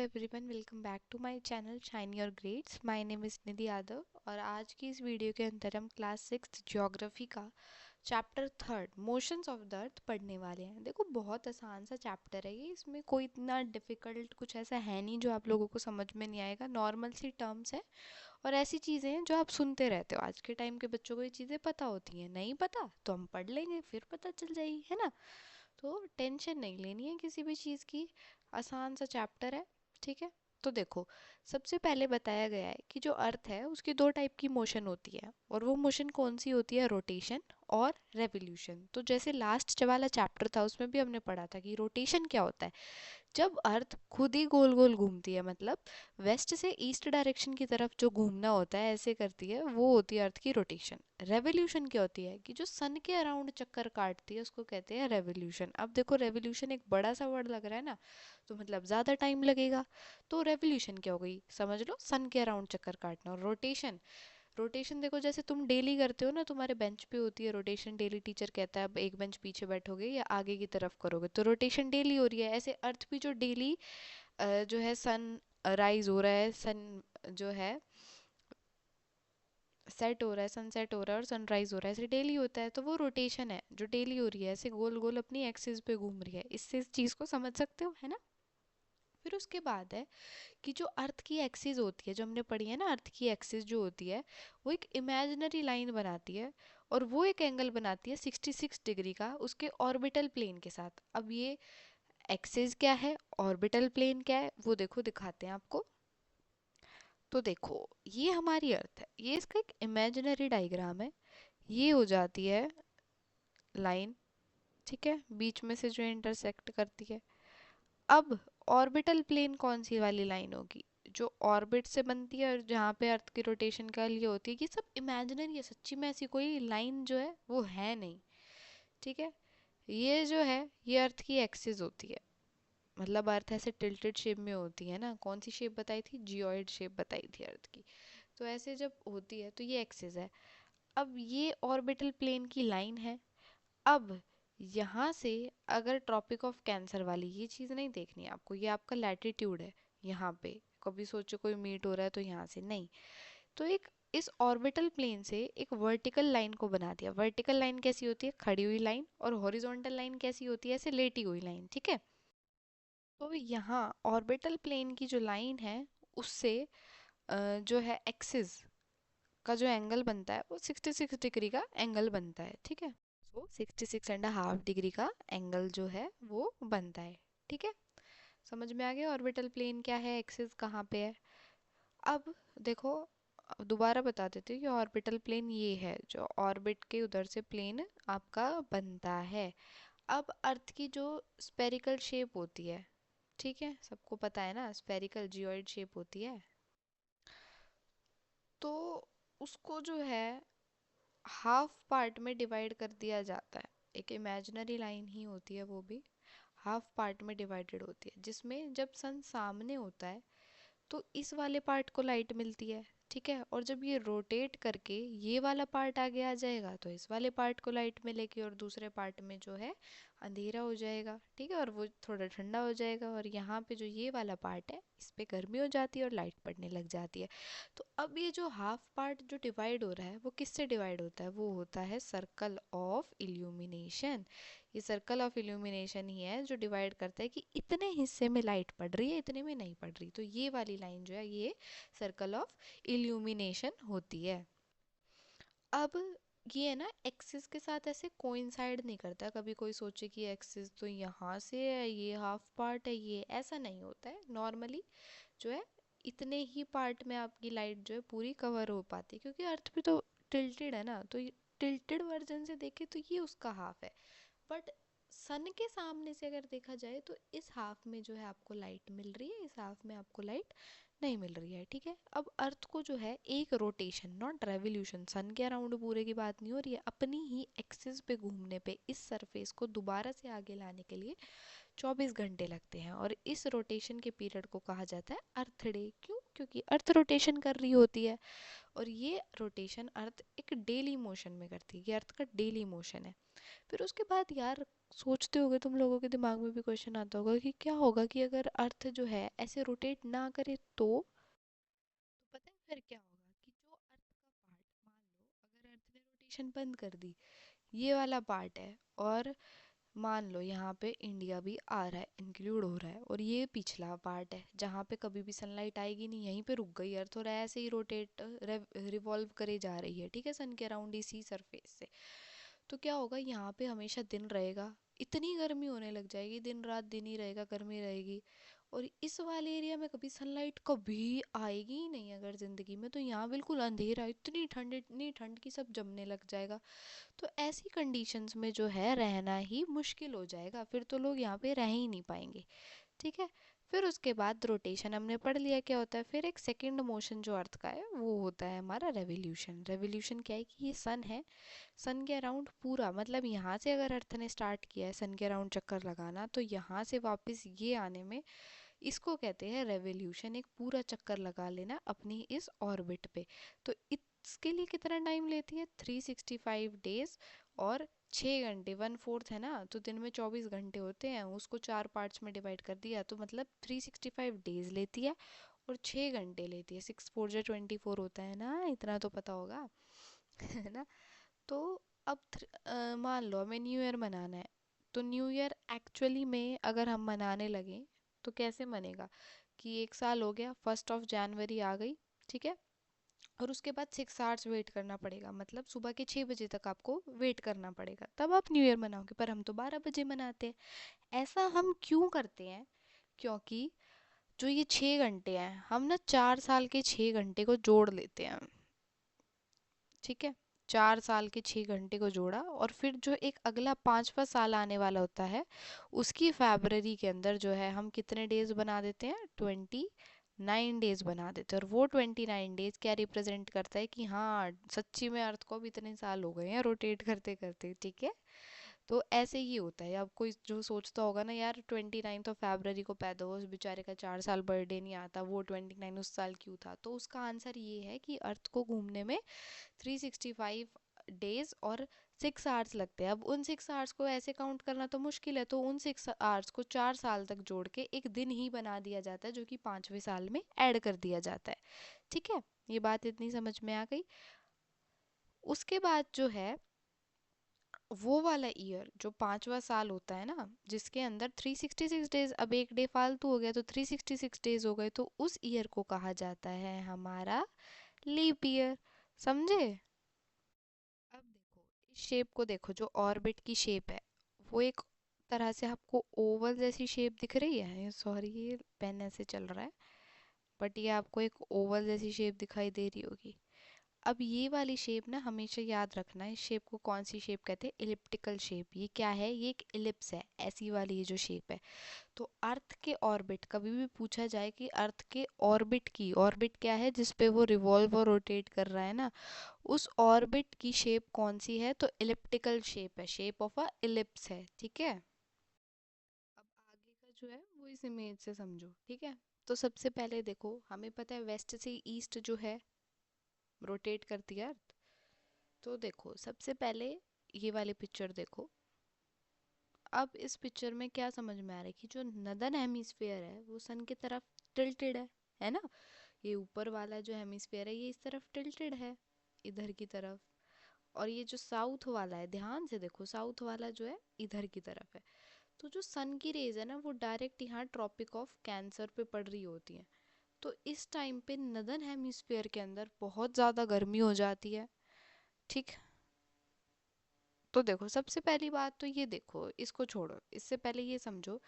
Everyone, welcome back to my channel shine your grades. My name is Nidhi Yadav और आज की इस वीडियो के अंदर हम क्लास 6 ज्योग्राफी का chapter 3 motions of the earth पढ़ने वाले हैं। देखो, बहुत आसान सा चैप्टर है ये, इसमें कोई इतना डिफ़िकल्ट कुछ ऐसा है नहीं जो आप लोगों को समझ में नहीं आएगा। नॉर्मल सी टर्म्स है और ऐसी चीज़ें हैं जो आप सुनते रहते हो। आज के टाइम के बच्चों को ये चीज़ें पता होती हैं, नहीं पता तो हम पढ़ लेंगे, फिर पता चल जाएगी, है ना। तो टेंशन नहीं लेनी है किसी भी चीज़ की, आसान सा चैप्टर है। ठीक है, तो देखो, सबसे पहले बताया गया है कि जो अर्थ है उसकी दो टाइप की मोशन होती है, और वो मोशन कौन सी होती है? रोटेशन और रेवोल्यूशन। तो जैसे लास्ट वाला चैप्टर था उसमें भी हमने पढ़ा था कि रोटेशन क्या होता है। जब अर्थ खुद ही गोल गोल घूमती है, मतलब वेस्ट से ईस्ट डायरेक्शन की तरफ जो घूमना होता है ऐसे करती है, वो होती है अर्थ की रोटेशन। रेवोल्यूशन क्या होती है कि जो सन के अराउंड चक्कर काटती है उसको कहते हैं रेवोल्यूशन। अब देखो, रेवोल्यूशन एक बड़ा सा वर्ड लग रहा है ना, तो मतलब ज़्यादा टाइम लगेगा। तो रेवोल्यूशन क्या हो गई, समझ लो, सन के अराउंड चक्कर काटना। और रोटेशन, रोटेशन देखो, जैसे तुम डेली करते हो ना, तुम्हारे बेंच पे होती है रोटेशन डेली। टीचर कहता है अब एक बेंच पीछे बैठोगे या आगे की तरफ करोगे, तो रोटेशन डेली हो रही है। ऐसे अर्थ भी जो डेली जो है सन राइज हो रहा है, सन जो है सेट हो रहा है, सनसेट हो रहा है और सनराइज हो रहा है, ऐसे डेली होता है। तो वो रोटेशन है जो डेली हो रही है, ऐसे गोल गोल अपनी एक्सिस पे घूम रही है। इससे इस चीज़ को समझ सकते हो, है ना। फिर उसके बाद है कि जो अर्थ की एक्सिस होती है, जो हमने पढ़ी है ना, अर्थ की एक्सिस जो होती है वो एक इमेजिनरी लाइन बनाती है, और वो एक एंगल बनाती है 66 डिग्री का उसके ऑर्बिटल प्लेन के साथ। अब ये एक्सिस क्या है, ऑर्बिटल प्लेन क्या है, वो देखो दिखाते हैं आपको। तो देखो, ये हमारी अर्थ है, ये इसका एक इमेजिनरी डायग्राम है। ये हो जाती है लाइन, ठीक है, बीच में से जो इंटरसेक्ट करती है। अब ऑर्बिटल प्लेन कौन सी वाली लाइन होगी? जो ऑर्बिट से बनती है और जहाँ पे अर्थ की रोटेशन का लिए होती है। ये सब इमेजिनरी है, सच्ची में ऐसी कोई लाइन जो है वो है नहीं। ठीक है, ये जो है ये अर्थ की एक्सिस होती है, मतलब अर्थ ऐसे टिल्टेड शेप में होती है ना। कौन सी शेप बताई थी? जियोइड शेप बताई थी अर्थ की। तो ऐसे जब होती है तो ये एक्सिस है। अब ये ऑर्बिटल प्लेन की लाइन है। अब यहाँ से अगर ट्रॉपिक ऑफ कैंसर वाली ये चीज़ नहीं देखनी है आपको, ये आपका लैटिट्यूड है। यहाँ पे कभी सोचो कोई मीट हो रहा है तो यहाँ से नहीं, तो एक इस ऑर्बिटल प्लेन से एक वर्टिकल लाइन को बना दिया। वर्टिकल लाइन कैसी होती है? खड़ी हुई लाइन। और हॉरिजॉन्टल लाइन कैसी होती है? ऐसे लेटी हुई लाइन। ठीक है, तो यहाँ ऑर्बिटल प्लेन की जो लाइन है उससे जो है एक्सिस का जो एंगल बनता है वो 66 डिग्री का एंगल बनता है। ठीक है, तो 66.5 डिग्री का एंगल जो है वो बनता है। ठीक है, समझ में आ गया ऑर्बिटल प्लेन क्या है, एक्सिस कहाँ पे है। अब देखो, दोबारा बता देती हूँ कि ऑर्बिटल प्लेन ये है जो ऑर्बिट के उधर से प्लेन आपका बनता है। अब अर्थ की जो स्पेरिकल शेप होती है, ठीक है, सबको पता है ना, स्पेरिकल जियोइड शेप होती है। तो उसको जो है हाफ पार्ट में डिवाइड कर दिया जाता है। एक इमेजिनरी लाइन ही होती है, वो भी हाफ पार्ट में डिवाइडेड होती है, जिसमें जब सन सामने होता है तो इस वाले पार्ट को लाइट मिलती है। ठीक है, और जब ये रोटेट करके ये वाला पार्ट आगे आ जाएगा तो इस वाले पार्ट को लाइट मिलेगी, और दूसरे पार्ट में जो है अंधेरा हो जाएगा। ठीक है, और वो थोड़ा ठंडा हो जाएगा, और यहाँ पे जो ये वाला पार्ट है इस पे गर्मी हो जाती है और लाइट पड़ने लग जाती है। तो अब ये जो हाफ पार्ट जो डिवाइड हो रहा है वो किससे डिवाइड होता है? वो होता है सर्कल ऑफ इल्यूमिनेशन। ये सर्कल ऑफ इल्यूमिनेशन ही है जो डिवाइड करता है कि इतने हिस्से में लाइट पड़ रही है, इतने में नहीं पड़ रही। तो ये वाली लाइन जो है ये सर्कल ऑफ इल्यूमिनेशन होती है। अब ये है ना, एक्सिस के साथ ऐसे कोइंसाइड नहीं करता। कभी कोई सोचे कि एक्सिस तो यहाँ से है, ये हाफ पार्ट है, ये ऐसा नहीं होता है। नॉर्मली जो है इतने ही पार्ट में आपकी लाइट जो है पूरी कवर हो पाती है, क्योंकि अर्थ भी तो टिल्टेड है ना। तो टिल्टेड वर्जन से देखे तो ये उसका हाफ है, बट सन के सामने से अगर देखा जाए तो इस हाफ में जो है आपको लाइट मिल रही है, इस हाफ में आपको लाइट नहीं मिल रही है। ठीक है, अब अर्थ को जो है एक रोटेशन, नॉट रेवोल्यूशन, सन के अराउंड पूरे की बात नहीं हो रही है, अपनी ही एक्सिस पे घूमने पे इस सरफेस को दोबारा से आगे लाने के लिए 24 घंटे लगते हैं, और इस रोटेशन के पीरियड को कहा जाता है अर्थ डे। क्यों? क्योंकि अर्थ रोटेशन कर रही होती है, और ये रोटेशन अर्थ एक डेली मोशन में करती है, ये अर्थ का डेली मोशन है। फिर उसके बाद यार सोचते होगे तुम लोगों के दिमाग में भी क्वेश्चन आता होगा कि क्या होगा कि अगर अर्थ जो है ऐसे रोटेट ना करे तो पता है फिर क्या होगा कि जो अर्थ का पार्ट, मान लो अगर अर्थ ने रोटेशन बंद कर दी, ये वाला पार्ट है, और मान लो यहाँ पे इंडिया भी आ रहा है, इंक्लूड हो रहा है, और ये पिछला पार्ट है जहाँ पे कभी भी सनलाइट आएगी नहीं, यहीं पे रुक गई अर्थ और ऐसे ही रोटेट रिवॉल्व करे जा रही है, ठीक है, सन के अराउंड इसी सरफेस से। तो क्या होगा, यहाँ पे हमेशा दिन रहेगा, इतनी गर्मी होने लग जाएगी, दिन रात दिन ही रहेगा, गर्मी रहेगी, और इस वाले एरिया में कभी सनलाइट कभी आएगी ही नहीं अगर जिंदगी में, तो यहाँ बिल्कुल अंधेरा, इतनी ठंड की सब जमने लग जाएगा। तो ऐसी कंडीशंस में जो है रहना ही मुश्किल हो जाएगा, फिर तो लोग यहाँ पे रह ही नहीं पाएंगे, ठीक है। फिर उसके बाद रोटेशन हमने पढ़ लिया क्या होता है। फिर एक सेकंड मोशन जो अर्थ का है वो होता है हमारा रेवोल्यूशन। रेवोल्यूशन क्या है कि ये सन है, सन के अराउंड पूरा, मतलब यहाँ से अगर अर्थ ने स्टार्ट किया है सन के अराउंड चक्कर लगाना, तो यहाँ से वापस ये आने में, इसको कहते हैं रेवोल्यूशन, एक पूरा चक्कर लगा लेना अपनी इस ऑर्बिट पे। तो इसके लिए कितना टाइम लेती है, 365 डेज और 6 घंटे, 1/4 है ना, तो दिन में 24 घंटे होते हैं, उसको 4 पार्ट्स में डिवाइड कर दिया तो मतलब 365 डेज लेती है और 6 घंटे लेती है। 6 4 जा 24 होता है ना, इतना तो पता होगा है ना। तो अब मान लो हमें न्यू ईयर मनाना है, तो न्यू ईयर एक्चुअली में अगर हम मनाने लगे तो कैसे मनेगा कि 1 साल हो गया, 1 जनवरी आ गई, ठीक है, और उसके बाद 6 आवर्स वेट करना पड़ेगा, मतलब सुबह के 6 बजे तक आपको वेट करना पड़ेगा, तब आप न्यू ईयर मनाओगे। पर हम तो 12 बजे मनाते हैं। ऐसा हम क्यों करते हैं? क्योंकि जो ये 6 घंटे हैं, हम ना 4 साल के 6 घंटे को जोड़ लेते हैं, ठीक है, 4 साल के 6 घंटे को जोड़ा, और फिर जो एक अगला 5वां साल आने वाला होता है, उसकी फेब्रवरी के अंदर जो है हम कितने डेज बना देते हैं, 29 डेज बना देते हैं। और वो 29 डेज क्या रिप्रेजेंट करता है कि हाँ सच्ची में अर्थ को अब इतने साल हो गए हैं रोटेट करते करते, ठीक है। तो ऐसे ही होता है। अब कोई जो सोचता होगा ना यार 29 फरवरी को पैदा हुआ, उस बेचारे का 4 साल बर्थडे नहीं आता, वो 29 उस साल क्यों था, तो उसका आंसर ये है कि अर्थ को घूमने में 365 डेज और 6 आवर्स लगते हैं। अब उन 6 आवर्स को ऐसे काउंट करना तो मुश्किल है, तो उन 6 आवर्स को 4 साल तक जोड़ के एक दिन ही बना दिया जाता है, जो कि 5वें साल में ऐड कर दिया जाता है, ठीक है। ये बात इतनी समझ में आ गई। उसके बाद जो है वो वाला ईयर जो 5वां साल होता है ना, जिसके अंदर 366 डेज, अब एक डे फालतू हो गया तो 366 डेज हो गए, तो उस ईयर को कहा जाता है हमारा लीप ईयर। समझे? अब देखो इस शेप को, देखो जो ऑर्बिट की शेप है वो एक तरह से आपको ओवल जैसी शेप दिख रही है, ये सॉरी ये पेन ऐसे चल रहा है, बट ये आपको एक ओवल जैसी शेप दिखाई दे रही होगी। अब ये वाली शेप ना हमेशा याद रखना, इस शेप को कौन सी शेप कहते हैं, इलिप्टिकल शेप। ये क्या है, ये एक इलिप्स है, ऐसी वाली ये जो शेप है। तो अर्थ के ऑर्बिट, कभी भी पूछा जाए कि अर्थ के ऑर्बिट की, ऑर्बिट क्या है जिस पे वो रिवॉल्व और रोटेट कर रहा है ना, उस ऑर्बिट की शेप कौन सी है, तो इलिप्टिकल शेप है, शेप ऑफ अ इलिप्स है, ठीक है। अब आगे का जो है वो इस इमेज से समझो, ठीक है। तो सबसे पहले देखो, हमें पता है वेस्ट से ईस्ट जो है रोटेट करती है अर्थ। तो देखो सबसे पहले ये वाली पिक्चर देखो। अब इस पिक्चर में क्या समझ में आ रहा है कि जो नदन हेमिस्फेयर है वो सन की तरफ टिल्टेड है ना। ये ऊपर वाला जो हेमिस्फेयर है ये इस तरफ टिल्टेड है, इधर की तरफ। और ये जो साउथ वाला है, ध्यान से देखो, साउथ वाला जो है इधर की तरफ है। तो जो सन की रेज है ना वो डायरेक्ट यहाँ ट्रॉपिक ऑफ कैंसर पे पड़ रही होती है। तो इस टाइम पे नदन हेमिस्फेयर के अंदर बहुत ज़्यादा गर्मी हो जाती है, ठीक। तो देखो सबसे पहली बात तो ये देखो, इसको छोड़ो, इससे पहले ये समझो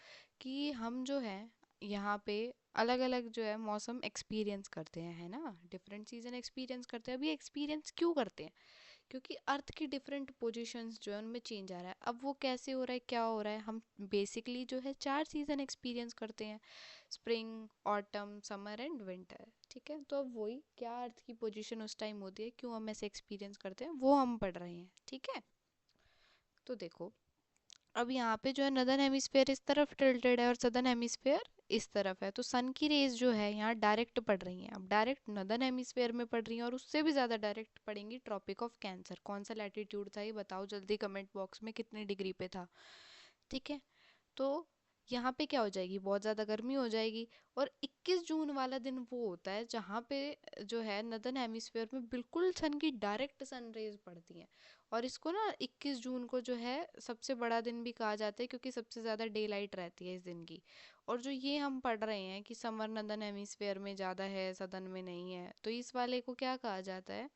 कि हम जो है यहाँ पे अलग अलग जो है मौसम एक्सपीरियंस करते हैं, है ना, डिफरेंट सीजन एक्सपीरियंस करते हैं। अभी एक्सपीरियंस क्यों करते हैं? क्योंकि अर्थ की डिफरेंट पोजीशंस जो है उनमें चेंज आ रहा है। अब वो कैसे हो रहा है, क्या हो रहा है, हम बेसिकली जो है 4 सीजन एक्सपीरियंस करते हैं, spring, autumn, summer and winter, ठीक है। तो अब वही क्या अर्थ की पोजीशन उस टाइम होती है, क्यों हम ऐसे एक्सपीरियंस करते हैं, वो हम पढ़ रहे हैं, ठीक है। तो देखो अब यहाँ पे जो है नदर्न हेमिस्फेयर इस तरफ टिल्टेड है और सदर्न हेमिस्फेयर इस तरफ है, तो सन की रेज जो है यहाँ डायरेक्ट पड़ रही हैं, अब डायरेक्ट नदर्न हेमिस्फेयर में पड़ रही हैं और उससे भी ज़्यादा डायरेक्ट पड़ेंगी ट्रॉपिक ऑफ कैंसर। कौन सा लैटिट्यूड था ये बताओ जल्दी कमेंट बॉक्स में, कितने डिग्री पे था। ठीक है, तो यहाँ पे क्या हो जाएगी, बहुत ज़्यादा गर्मी हो जाएगी। और 21 जून वाला दिन वो होता है जहाँ पे जो है नदर्न हेमिस्फेयर में बिल्कुल सन की डायरेक्ट सन रेज पड़ती हैं। और इसको ना 21 जून को जो है सबसे बड़ा दिन भी कहा जाता है, क्योंकि सबसे ज़्यादा डे लाइट रहती है इस दिन की। और जो ये हम पढ़ रहे हैं कि समर नदर्न हेमिस्फेयर में ज़्यादा है सदर्न में नहीं है, तो इस वाले को क्या कहा जाता है,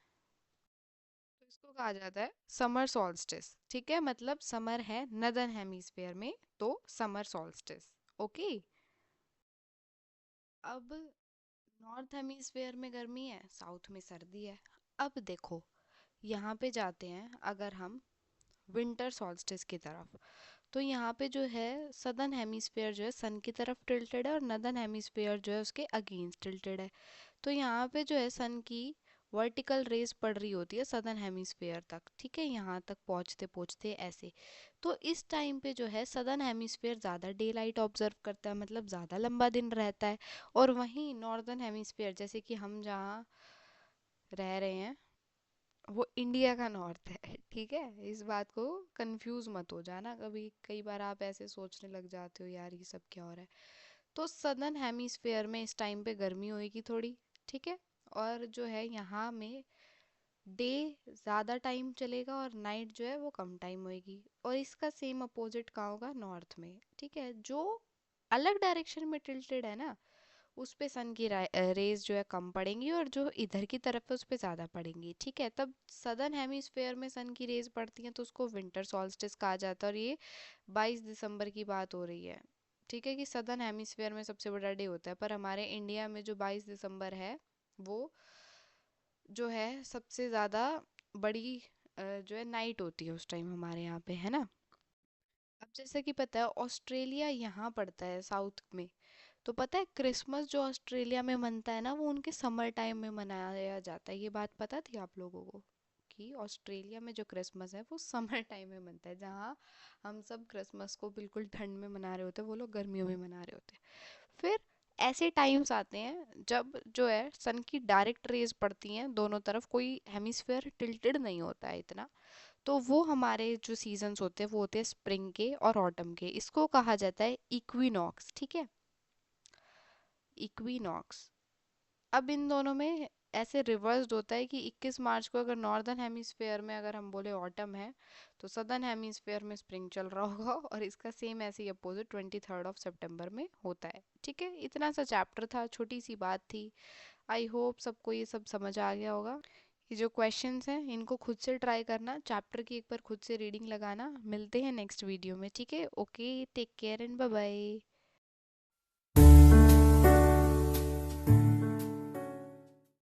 तो इसको कहा जाता है समर सॉल्स्टिस। ठीक है, मतलब समर है नदर्न हेमिस्फेयर में, तो समर सॉल्स्टिस। ओके। अब नॉर्थ हेमिस्फेयर में गर्मी है, साउथ में सर्दी है। अब देखो यहाँ पे जाते हैं अगर हम विंटर सॉल्स्टिस की तरफ, तो यहाँ पे जो है सदर्न हेमिस्फेयर जो है सन की तरफ टिल्टेड है और नदर्न हेमिस्फेयर जो है उसके अगेंस्ट टिल्टेड है। तो यहाँ पे जो है सन की वर्टिकल रेज पड़ रही होती है सदर्न हेमिस्फेयर तक, ठीक है, यहाँ तक पहुँचते पहुँचते ऐसे। तो इस टाइम पे जो है सदर्न हेमिस्फेयर ज़्यादा डे लाइट ऑब्जर्व करता है, मतलब ज़्यादा लंबा दिन रहता है। और वहीं नॉर्दर्न हेमिस्फेयर जैसे कि हम जहाँ रह रहे हैं वो इंडिया का नॉर्थ है, ठीक है, इस बात को कंफ्यूज मत हो जाना कभी, कई बार आप ऐसे सोचने लग जाते हो यार ये सब क्या हो रहा है। तो सदर्न हेमिस्फेयर में इस टाइम पे गर्मी होएगी थोड़ी, ठीक है, और जो है यहाँ में डे ज़्यादा टाइम चलेगा और नाइट जो है वो कम टाइम होएगी। और इसका सेम अपोजिट कहाँ होगा, नॉर्थ में, ठीक है, जो अलग डायरेक्शन में टिल्टेड है ना उस पे सन की रेज जो है कम पड़ेंगी और जो इधर की तरफ है उस पे ज़्यादा पड़ेंगी। ठीक है, तब सदर्न हेमिस्फेयर में सन की रेज पड़ती हैं तो उसको विंटर सॉल्स्टिस कहा जाता है। और ये 22 दिसंबर की बात हो रही है, ठीक है, कि सदर्न हेमिस्फेयर में सबसे बड़ा डे होता है, पर हमारे इंडिया में जो 22 दिसंबर है वो जो है सबसे ज़्यादा बड़ी जो है नाइट होती है उस टाइम हमारे यहाँ पे, है ना। अब जैसे कि पता है ऑस्ट्रेलिया यहाँ पड़ता है साउथ में, तो पता है क्रिसमस जो ऑस्ट्रेलिया में मनता है ना वो उनके समर टाइम में मनाया जाता है। ये बात पता थी आप लोगों को कि ऑस्ट्रेलिया में जो क्रिसमस है वो समर टाइम में मनता है, जहाँ हम सब क्रिसमस को बिल्कुल ठंड में मना रहे होते हैं वो लोग गर्मियों में मना रहे होते हैं। फिर ऐसे टाइम्स आते हैं जब जो है सन की डायरेक्ट रेज पड़ती हैं दोनों तरफ, कोई हेमिस्फेयर टिल्टेड नहीं होता है इतना। तो वो हमारे जो सीजन्स होते हैं वो होते हैं स्प्रिंग के और ऑटम के, इसको कहा जाता है इक्विनॉक्स। ठीक है, इक्विनॉक्स। अब इन दोनों में ऐसे रिवर्स्ड होता है कि 21 मार्च को अगर नॉर्दर्न हेमिस्फेयर में अगर हम बोले ऑटम है तो सदर्न हेमिस्फेयर में स्प्रिंग चल रहा होगा, और इसका सेम ऐसे ही अपोजिट 23 सितंबर में होता है। ठीक है, इतना सा चैप्टर था, छोटी सी बात थी। आई होप सबको ये सब समझ आ गया होगा। ये जो क्वेश्चंस हैं इनको खुद से ट्राई करना, चैप्टर की एक बार खुद से रीडिंग लगाना। मिलते हैं नेक्स्ट वीडियो में, ठीक है, okay, take care and bye bye.